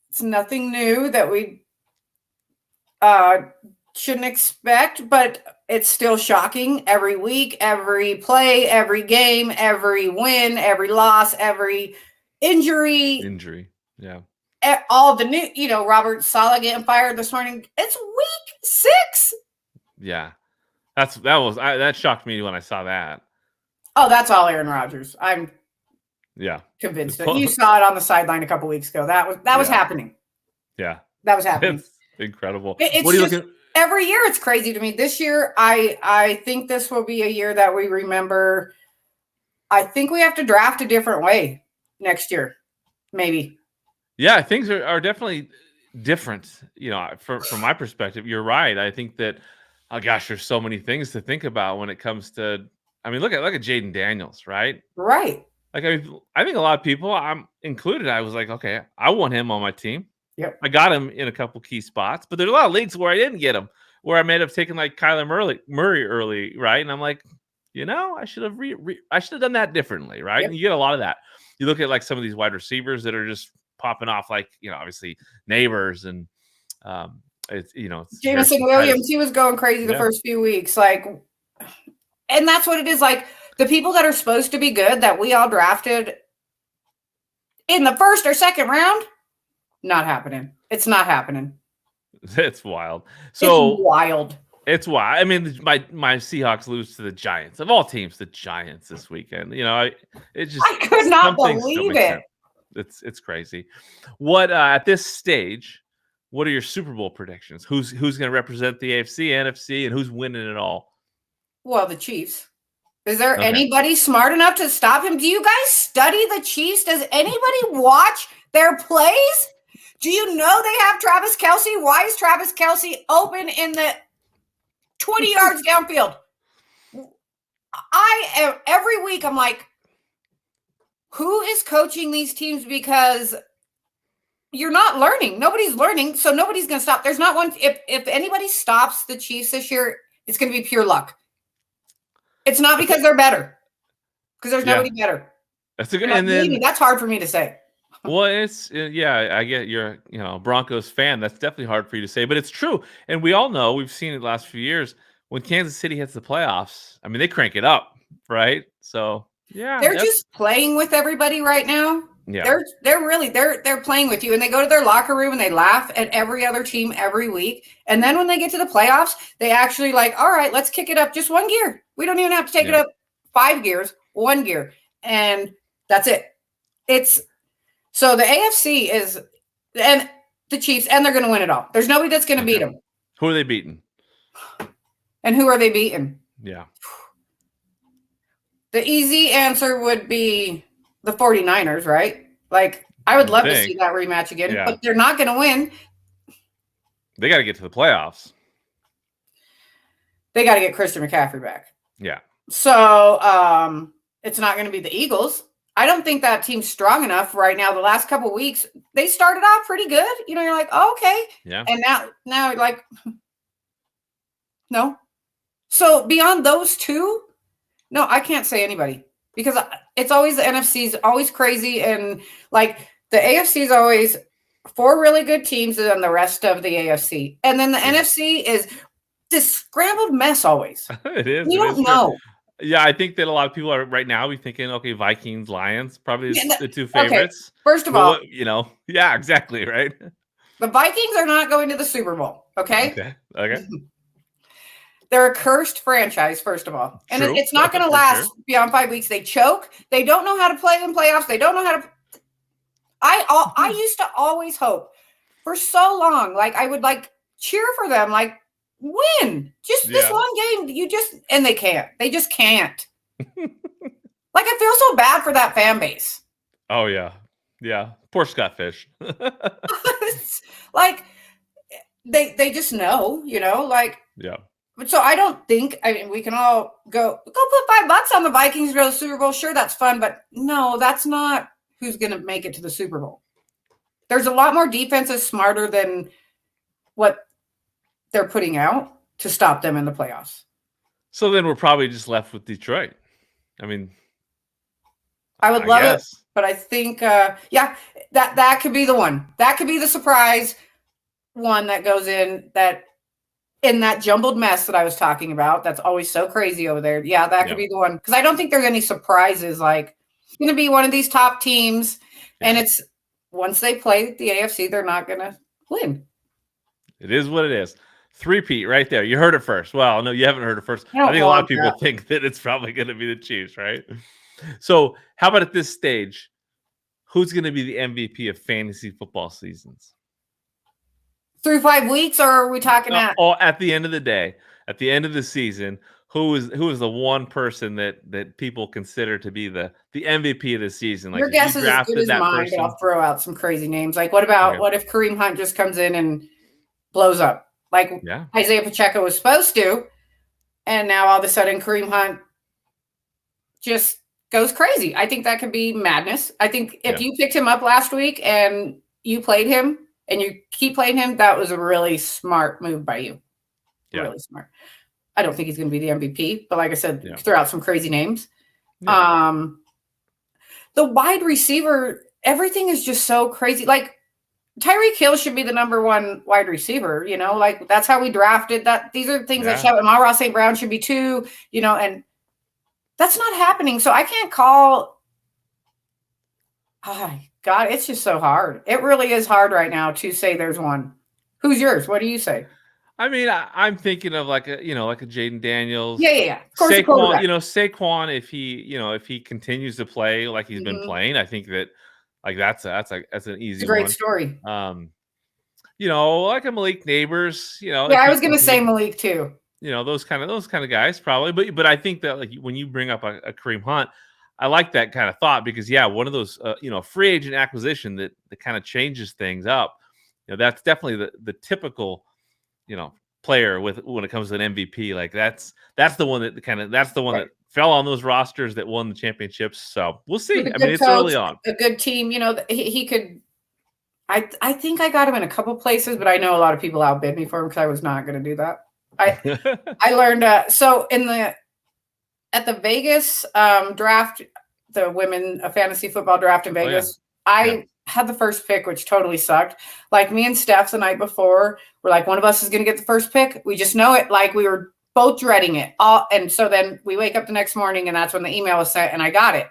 It's nothing new that we shouldn't expect, but it's still shocking every week, every play, every game, every win, every loss, every injury. Yeah. All the new, Robert Saleh getting fired this morning. It's week 6. Yeah. That shocked me when I saw that. Oh, that's all Aaron Rodgers. I'm Yeah. convinced that you saw it on the sideline a couple weeks ago. That was happening. Yeah. That was happening. It's incredible. It's what are you just, looking? every year it's crazy to me. This year, I think this will be a year that we remember. I think we have to draft a different way next year, maybe. Yeah, things are definitely different. From my perspective, you're right. I think that, oh gosh, there's so many things to think about when it comes to. I mean, look at Jaden Daniels, right? Right. Like, I think a lot of people, I'm included, I was like, okay, I want him on my team. Yep. I got him in a couple key spots, but there's a lot of leagues where I didn't get him, where I may have taken like Kyler Murray early, right? And I'm like, I should have I should have done that differently, right? Yep. And you get a lot of that. You look at like some of these wide receivers that are just popping off, like obviously Neighbors and it's Jameson Williams. He was going crazy the first few weeks, like, and that's what it is. Like the people that are supposed to be good that we all drafted in the first or second round, not happening. It's not happening. It's wild. So it's wild. It's wild. I mean, my Seahawks lose to the Giants. Of all teams, the Giants this weekend. I could not believe it. It's crazy. What at this stage? What are your Super Bowl predictions? Who's going to represent the AFC, NFC, and who's winning it all? Well, the Chiefs. Is there anybody smart enough to stop him? Do you guys study the Chiefs? Does anybody watch their plays? Do you know they have Travis Kelce? Why is Travis Kelce open in the 20 yards downfield? Every week I'm like, who is coaching these teams? Because you're not learning. Nobody's learning, so nobody's going to stop. There's not one. If anybody stops the Chiefs this year, it's going to be pure luck. It's not because they're better, because there's nobody better. That's a good. And then that's hard for me to say. Well, it's I get you're a Broncos fan. That's definitely hard for you to say, but it's true. And we all know, we've seen it the last few years, when Kansas City hits the playoffs, I mean, they crank it up, right? So they're just playing with everybody right now. Yeah, they're playing with you, and they go to their locker room and they laugh at every other team every week. And then when they get to the playoffs, they actually like, all right, let's kick it up just one gear. We don't even have to take it up 5 gears, 1 gear, and that's it. So the AFC is, and the Chiefs, and they're going to win it all. There's nobody that's going to beat them. Who are they beating? And who are they beating? Yeah. The easy answer would be the 49ers, right? Like, I would love to see that rematch again, but they're not going to win. They got to get to the playoffs. They got to get Christian McCaffrey back. Yeah. So it's not going to be the Eagles. I don't think that team's strong enough right now. The last couple of weeks, they started off pretty good. You're like, oh, okay. Yeah. And now like, no. So beyond those two, no, I can't say anybody, because it's always the NFC's always crazy. And like the AFC is always 4 really good teams and then the rest of the AFC. And then the NFC is this scrambled mess always. It is. You don't know. True. Yeah, I think that a lot of people are right now thinking, okay, Vikings, Lions, probably the 2 favorites. Okay. First of all, yeah, exactly, right? The Vikings are not going to the Super Bowl, okay? Okay. They're a cursed franchise, first of all. And True. It's not going to last beyond 5 weeks. They choke. They don't know how to play in playoffs. They don't know how to. I used to always hope for so long, like I would like cheer for them, like win just this one game. And they can't. They just can't. Like I feel so bad for that fan base. Oh yeah. Yeah. Poor Scott Fish. Like they just know, like. Yeah. So I don't think, we can all go put $5 on the Vikings to go to the Super Bowl. Sure, that's fun, but no, that's not who's going to make it to the Super Bowl. There's a lot more defenses smarter than what they're putting out to stop them in the playoffs. So then we're probably just left with Detroit. I mean, I would love it, but I think, that could be the one. That could be the surprise one that goes in that jumbled mess that I was talking about. That's always so crazy over there. Yeah, that could be the one. Because I don't think there's any surprises. Like, it's going to be one of these top teams. Yeah. And it's, once they play the AFC, they're not going to win. It is what it is. Three-peat right there. You heard it first. Well, no, you haven't heard it first. I think a lot of people think that it's probably going to be the Chiefs, right? So how about at this stage, who's going to be the MVP of fantasy football seasons? Through 5 weeks, or are we talking at the end of the day, at the end of the season, who is the one person that people consider to be the MVP of the season? Like, your guess is as good as mine, but I'll throw out some crazy names. Like, what if Kareem Hunt just comes in and blows up? Like Isaiah Pacheco was supposed to, and now all of a sudden Kareem Hunt just goes crazy. I think that could be madness. I think if you picked him up last week and you played him and you keep playing him, that was a really smart move by you. Yeah. Really smart. I don't think he's going to be the MVP, but like I said, throw out some crazy names. Yeah. The wide receiver, everything is just so crazy. Like, Tyreek Hill should be the number one wide receiver, like that's how we drafted that. These are things that show. Amon-Ra St. Brown should be 2, and that's not happening. So I can't call. Oh God, it's just so hard. It really is hard right now to say there's one. Who's yours? What do you say? I mean, I'm thinking of like a Jaden Daniels. Yeah. Of course, Saquon, Saquon, if he continues to play like he's been playing, I think that like that's an easy it's a great story. Like a Malik Neighbors, Yeah, I was gonna say Malik too. Those kind of guys probably, but I think that like when you bring up a Kareem Hunt, I like that kind of thought because one of those free agent acquisition that kind of changes things up. That's definitely the typical player when it comes to an MVP. Like that's the one that fell on those rosters that won the championships. So we'll see. I mean, it's early on. A good team, he could. I think I got him in a couple places, but I know a lot of people outbid me for him because I was not going to do that. I learned so at the Vegas draft, the women fantasy football draft in Vegas. I had the first pick, which totally sucked. Like me and Steph the night before, we're like, one of us is going to get the first pick. We just know it. Like we were both dreading it. And so then we wake up the next morning, and that's when the email was sent, and I got it.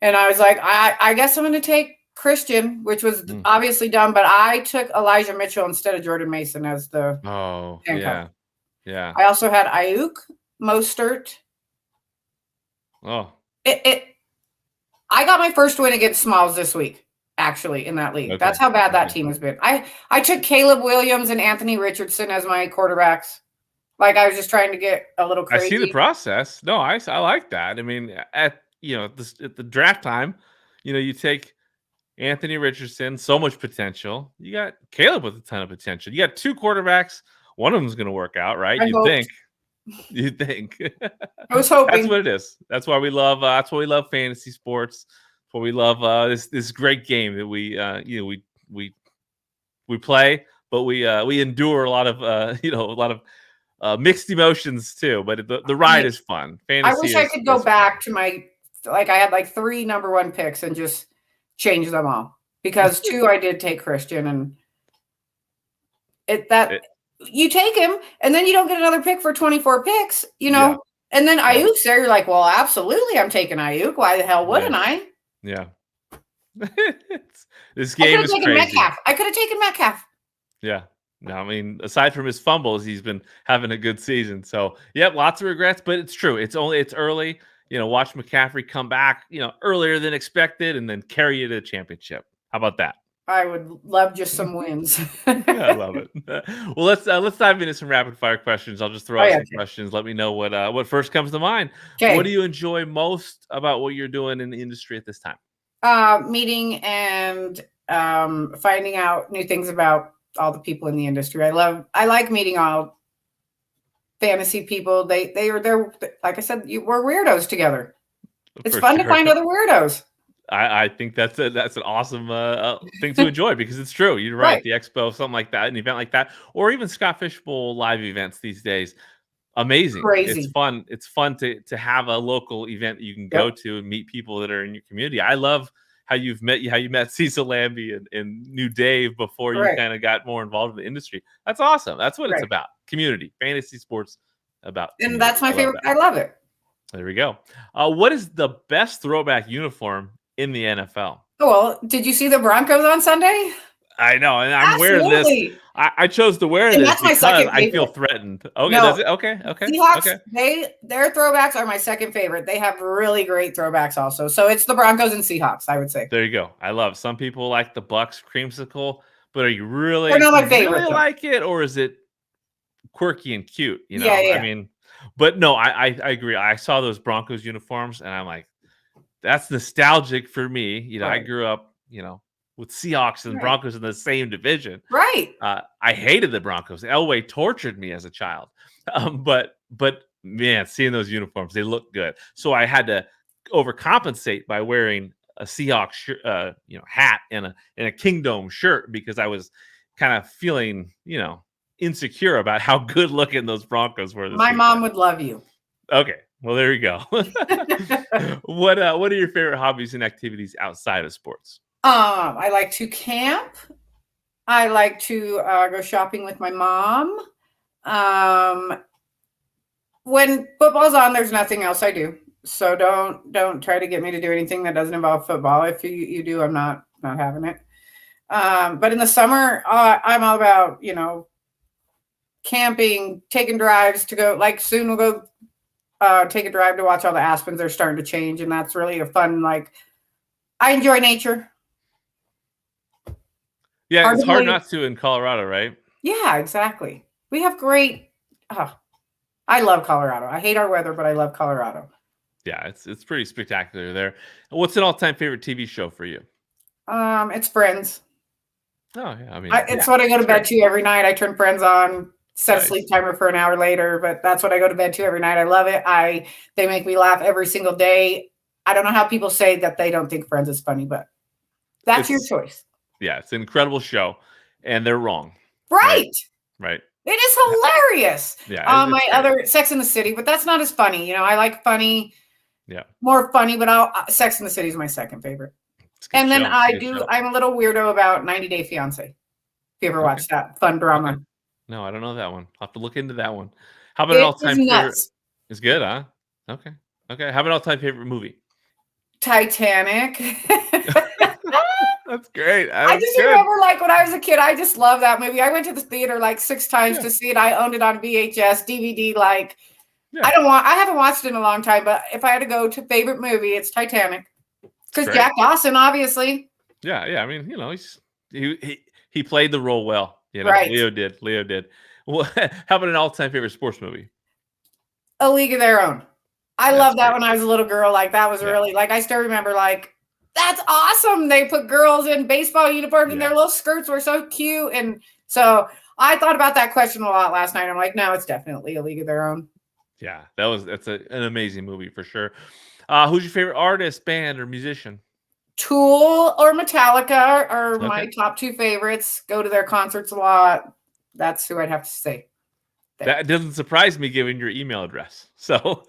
And I was like, I guess I'm going to take Christian, which was obviously dumb, but I took Elijah Mitchell instead of Jordan Mason as the handcuff. Yeah. I also had Ayuk, Mostert. I got my first win against Smalls this week, actually, in that league. Okay. That's how bad that team has been. I took Caleb Williams and Anthony Richardson as my quarterbacks. Like I was just trying to get a little crazy. I see the process. No, I like that. I mean, at the draft time, you take Anthony Richardson, so much potential. You got Caleb with a ton of potential. You got 2 quarterbacks. One of them's going to work out, right? You think. I was hoping. That's what it is. That's why we love. That's why we love fantasy sports. That's why we love this great game that we play, but we endure a lot of mixed emotions too. But the ride is fun. Fantasy. I wish I could go back to I had like 3 number 1 picks and just change them all because 2 I did take Christian and you take him and then you don't get another pick for 24 picks, and then Ayuk's there. You're like, well, absolutely. I'm taking Ayuk. Why the hell wouldn't I? Yeah. This game is crazy. I could have taken Metcalf. Yeah. No, I mean, aside from his fumbles, he's been having a good season. So, lots of regrets, but it's true. It's early. Watch McCaffrey come back, earlier than expected and then carry you to the championship. How about that? I would love just some wins. I love it. Well, let's dive into some rapid fire questions. I'll just throw out some questions. Let me know what first comes to mind. Okay. What do you enjoy most about what you're doing in the industry at this time? Meeting and finding out new things about all the people in the industry. I like meeting all fantasy people. They're like I said, we're weirdos together. It's fun to find other weirdos. I think that's an awesome thing to enjoy because it's true. You're right. The expo, something like that, an event like that, or even Scott Fishbowl live events these days. Amazing. Crazy. It's fun. It's fun to have a local event that you can go to and meet people that are in your community. I love how you met Cecil Lambie and knew Dave before you kind of got more involved in the industry. That's awesome. That's what it's about. Community, fantasy sports about. And that's my favorite. I love it. There we go. What is the best throwback uniform in the NFL? Well, did you see the Broncos on Sunday? I know, and I'm wearing this. Absolutely. I chose to wear And this that's my because second I feel favorite. threatened. Okay, No. does it? Okay. Seahawks, their throwbacks are my second favorite. They have really great throwbacks also. So it's the Broncos and Seahawks, I would say. There you go. I love. Some people like the Bucks creamsicle, but are you They're not my you favorite, really though. like it, or is it quirky and cute? You know, Yeah. I mean, but no, I agree. I saw those Broncos uniforms, and I'm like, that's nostalgic for me. You know, I Right. grew up, with Seahawks and Right. Broncos in the same division. Right. I hated the Broncos. Elway tortured me as a child. But man, seeing those uniforms, they look good. So I had to overcompensate by wearing a Seahawks hat and a Kingdom shirt because I was kind of feeling, insecure about how good looking those Broncos were this My mom weekend. would love you. Okay. Well, there you go. What are your favorite hobbies and activities outside of sports? I like to camp. I like to go shopping with my mom. When football's on, there's nothing else I do. So don't try to get me to do anything that doesn't involve football. If you do, I'm not having it. But in the summer, I'm all about, camping, taking drives to go, like soon we'll go take a drive to watch all the aspens. They're starting to change. And that's really a fun, I enjoy nature. Yeah, it's hard not to in Colorado, right? Yeah, exactly. We have great, I love Colorado. I hate our weather, but I love Colorado. Yeah, it's pretty spectacular there. What's an all-time favorite TV show for you? It's Friends. Oh, yeah. I mean, it's what I go to bed to every night. I turn Friends on, set a sleep timer for an hour later, but that's what I go to bed to every night. I love it. They make me laugh every single day. I don't know how people say that they don't think Friends is funny, but that's your choice. Yeah, it's an incredible show, and they're wrong. Right. It is hilarious. Yeah. My other Sex and the City, but that's not as funny. I like funny. Yeah. More funny, but Sex and the City is my second favorite. And then I'm a little weirdo about 90 Day Fiance. If you ever watched that fun drama. Okay. No, I don't know that one. I'll have to look into that one. How about an all-time favorite? It's good, huh? Okay. How about an all-time favorite movie? Titanic. That's great. I just remember, when I was a kid, I just loved that movie. I went to the theater 6 times to see it. I owned it on VHS, DVD. I haven't watched it in a long time, but if I had to go to favorite movie, it's Titanic. Because Jack Dawson, obviously. Yeah. I mean, he played the role well. Right. Leo did. Well, how about an all-time favorite sports movie? A League of Their Own. I loved that when I was a little girl. That was really I still remember that's awesome. They put girls in baseball uniforms and their little skirts were so cute. And so I thought about that question a lot last night. I'm like, no, it's definitely A League of Their Own. Yeah, that's an amazing movie for sure. Who's your favorite artist, band, or musician? Tool or Metallica are my top 2 favorites. Go to their concerts a lot. That's who I'd have to say. That doesn't surprise me given your email address. So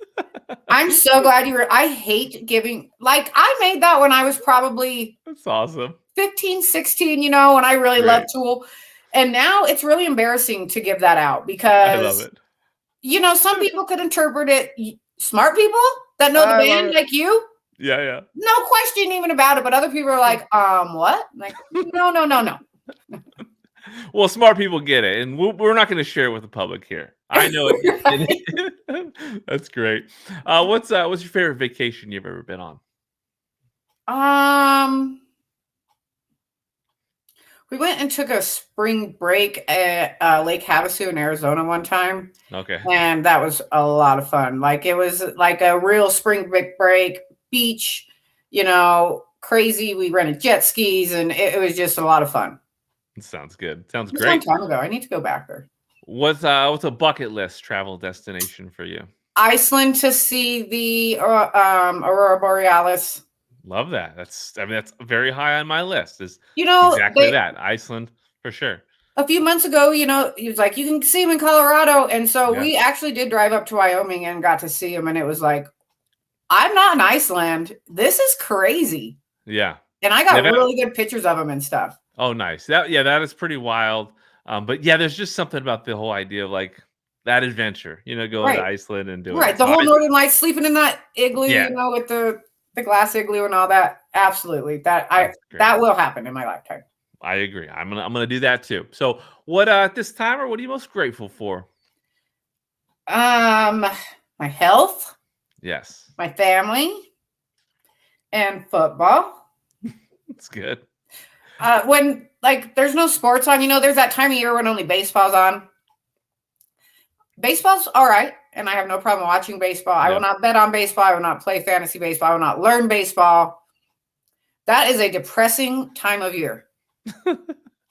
I'm so glad I hate giving, I made that when I was probably that's awesome. 15, 16, when I really loved Tool. And now it's really embarrassing to give that out because I love it. Some people could interpret it. Smart people that know the band like you. Yeah. No question even about it. But other people are like, what? No. Well, smart people get it, and we're not going to share it with the public here. I know it. That's great. What's your favorite vacation you've ever been on? We went and took a spring break at Lake Havasu in Arizona one time. Okay. And that was a lot of fun. It was like a real spring break, beach, crazy. We rented jet skis, and it was just a lot of fun. Sounds good. Sounds great. A long time ago. I need to go back there. What's a bucket list travel destination for you? Iceland to see the Aurora Borealis. Love that. That's very high on my list. Exactly that. Iceland for sure. A few months ago, he was like, you can see him in Colorado. And so we actually did drive up to Wyoming and got to see him. And it was like, I'm not in Iceland. This is crazy. Yeah. And I got really good pictures of him and stuff. Oh, nice. That is pretty wild. But yeah, there's just something about the whole idea of that adventure, going to Iceland and doing the whole Northern Lights, sleeping in that igloo, with the glass igloo and all that. Absolutely. That will happen in my lifetime. I agree. I'm gonna do that too. So what at this time, or what are you most grateful for? My health, Yes. my family, and football. It's good. When like there's no sports on, there's that time of year when only baseball's on. Baseball's all right, and I have no problem watching baseball. I will not bet on baseball. I will not play fantasy baseball. I will not learn baseball. That is a depressing time of year.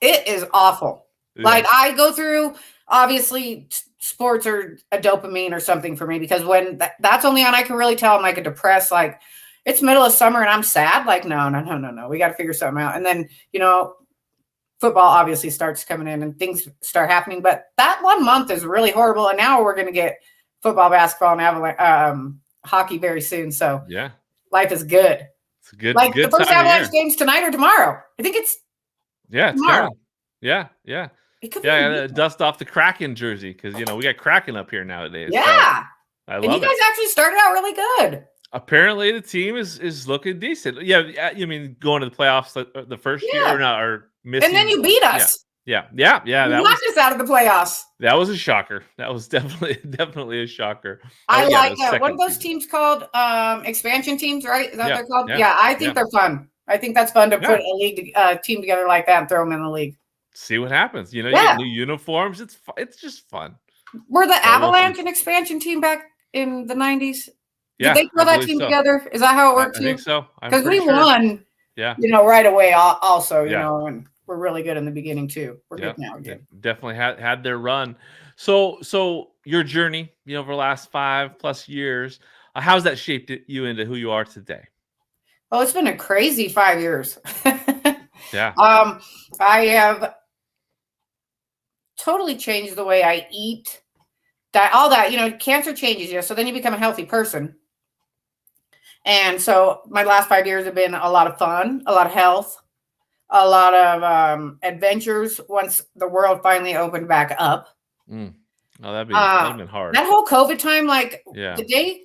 It is awful. Yeah. Like I go through, obviously, sports are a dopamine or something for me, because when that's only on, I can really tell I'm like a depressed, like it's middle of summer and I'm sad. Like, no. We got to figure something out. And then, football obviously starts coming in and things start happening. But that 1 month is really horrible. And now we're going to get football, basketball, and hockey very soon. So yeah, life is good. It's a good, like good the first time Avalanche game's tonight or tomorrow. I think it's tomorrow. Yeah. It could be dust off the Kraken jersey, because we got Kraken up here nowadays. Yeah, so I love it. And you guys actually started out really good. Apparently, the team is looking decent. Yeah, you mean going to the playoffs the first year or not, or missing? And then you beat us. Yeah. You knocked us out of the playoffs. That was a shocker. That was definitely a shocker. I like that. What are those teams called? Expansion teams, right? Is that what they're called? Yeah, I think they're fun. I think that's fun to put a league team together like that and throw them in the league. See what happens. You get new uniforms. It's just fun. Were the Avalanche an expansion team back in the 90s? Did they throw that team together? Is that how it worked too? I think so. Because we won. Yeah. Right away. Also, and we're really good in the beginning too. We're good now again. Definitely had their run. So your journey, over the last 5+ years, how's that shaped you into who you are today? Well, it's been a crazy 5 years. Yeah. I have totally changed the way I eat. All that, cancer changes you. So then you become a healthy person. And so my last 5 years have been a lot of fun, a lot of health, a lot of adventures once the world finally opened back up. Oh, that'd been hard. That whole COVID time, the day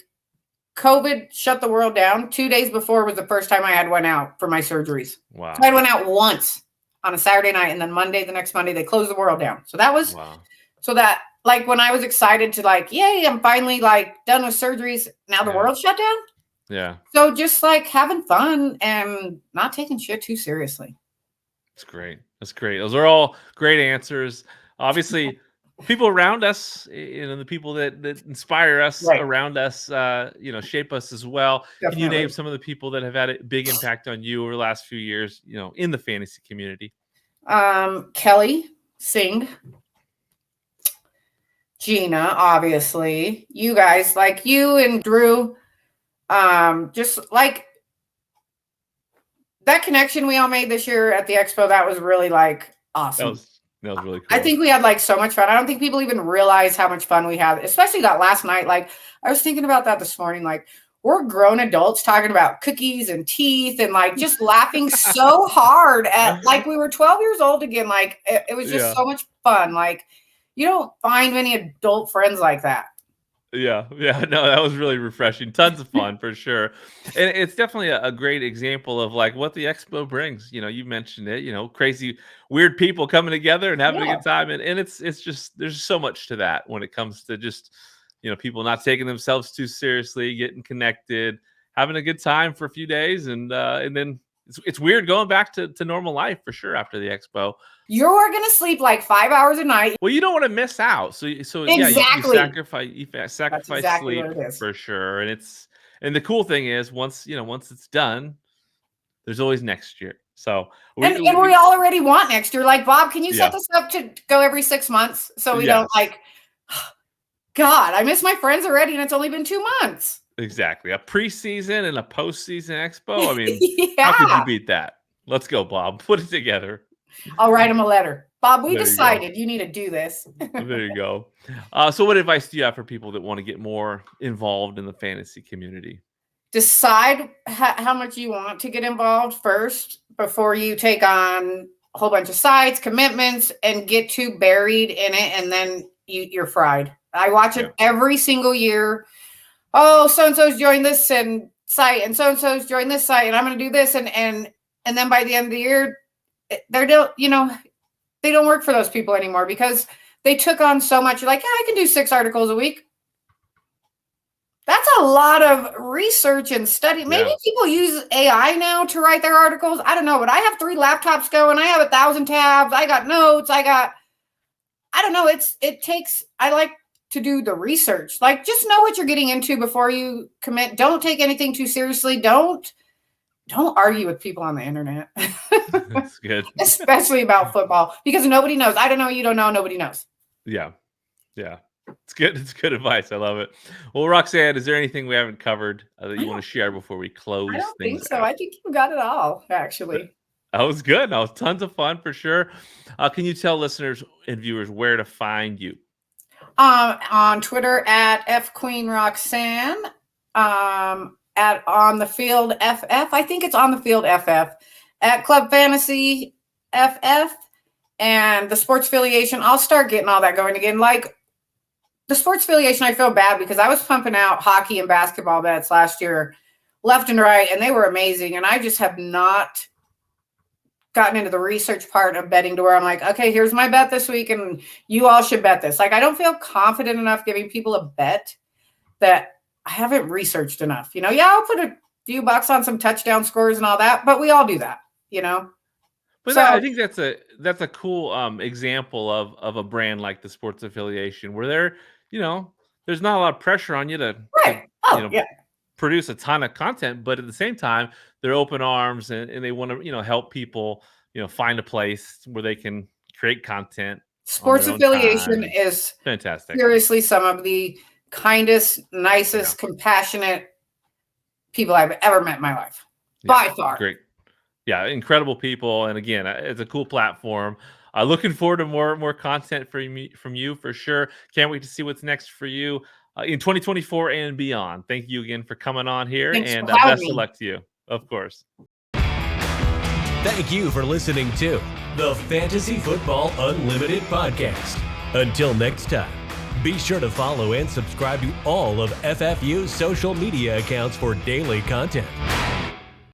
COVID shut the world down, 2 days before was the first time I had went out for my surgeries. Wow. So I went out once on a Saturday night, and then the next Monday, they closed the world down. So that was, so that when I was excited to yay, I'm finally done with surgeries. Now the world shut down. Yeah. So just having fun and not taking shit too seriously. That's great. Those are all great answers. Obviously, people around us, the people that inspire us around us, shape us as well. Definitely. Can you name some of the people that have had a big impact on you over the last few years, in the fantasy community? Kelly Singh, Gina, obviously, you guys, you and Drew, just that connection we all made this year at the expo, that was really awesome. That was really cool. I think we had so much fun. I don't think people even realize how much fun we had, especially that last night. I was thinking about that this morning. We're grown adults talking about cookies and teeth and just laughing so hard at we were 12 years old again. It was just so much fun. You don't find many adult friends like that. Yeah. No, that was really refreshing. Tons of fun for sure. And it's definitely a great example of what the expo brings. You mentioned it, crazy, weird people coming together and having a good time. And it's just, there's so much to that when it comes to just, people not taking themselves too seriously, getting connected, having a good time for a few days. And then it's weird going back to normal life for sure after the expo. You're going to sleep 5 hours a night. Well, you don't want to miss out. So exactly. You sacrifice sleep for sure. And the cool thing is once it's done, there's always next year. So we all already want next year. Bob, can you set this up to go every 6 months so we don't God, I miss my friends already and it's only been 2 months. Exactly. A preseason and a postseason expo. I mean, how could you beat that? Let's go, Bob. Put it together. I'll write him a letter. Bob, we decided you need to do this. There you go. So what advice do you have for people that want to get more involved in the fantasy community? Decide how much you want to get involved first before you take on a whole bunch of sites, commitments, and get too buried in it, and then you're fried. I watch it every single year. Oh, so-and-so's joined this site, and so-and-so's joined this site, and I'm going to do this, and then by the end of the year, they don't work for those people anymore because they took on so much. You're like, yeah, I can do 6 articles a week. That's a lot of research and study. Maybe people use AI now to write their articles. I don't know, but I have 3 laptops going. I have 1,000 tabs. I got notes. I don't know. I like to do the research. Like, just know what you're getting into before you commit. Don't take anything too seriously. Don't argue with people on the internet. That's good. Especially about football, because nobody knows. I don't know. You don't know. Nobody knows. Yeah. It's good. It's good advice. I love it. Well, Roxanne, is there anything we haven't covered that you want to share before we close? I don't things think so. out? I think you got it all, actually. That was good. That was tons of fun for sure. Can you tell listeners and viewers where to find you? On Twitter at @QueenRoxanne. At On the Field FF. I think it's On the Field FF. At Club Fantasy FF and the Sports Affiliation. I'll start getting all that going again. Like the Sports Affiliation, I feel bad because I was pumping out hockey and basketball bets last year left and right, and they were amazing. And I just have not gotten into the research part of betting to where I'm like, okay, here's my bet this week, and you all should bet this. Like, I don't feel confident enough giving people a bet that I haven't researched enough. I'll put a few bucks on some touchdown scores and all that, but we all do that, But so, I think that's a cool example of a brand like the Sports Affiliation where there's not a lot of pressure on you to produce a ton of content, but at the same time, they're open arms and they want to, help people, find a place where they can create content. Sports Affiliation is fantastic. Seriously, some of the kindest, nicest, compassionate people I've ever met in my life. By far. Great. Yeah, incredible people. And again, it's a cool platform. Looking forward to more content from you for sure. Can't wait to see what's next for you in 2024 and beyond. Thank you again for coming on here. Thanks and for having best me. of luck to you, of course. Thank you for listening to the Fantasy Football Unlimited podcast. Until next time, be sure to follow and subscribe to all of FFU's social media accounts for daily content.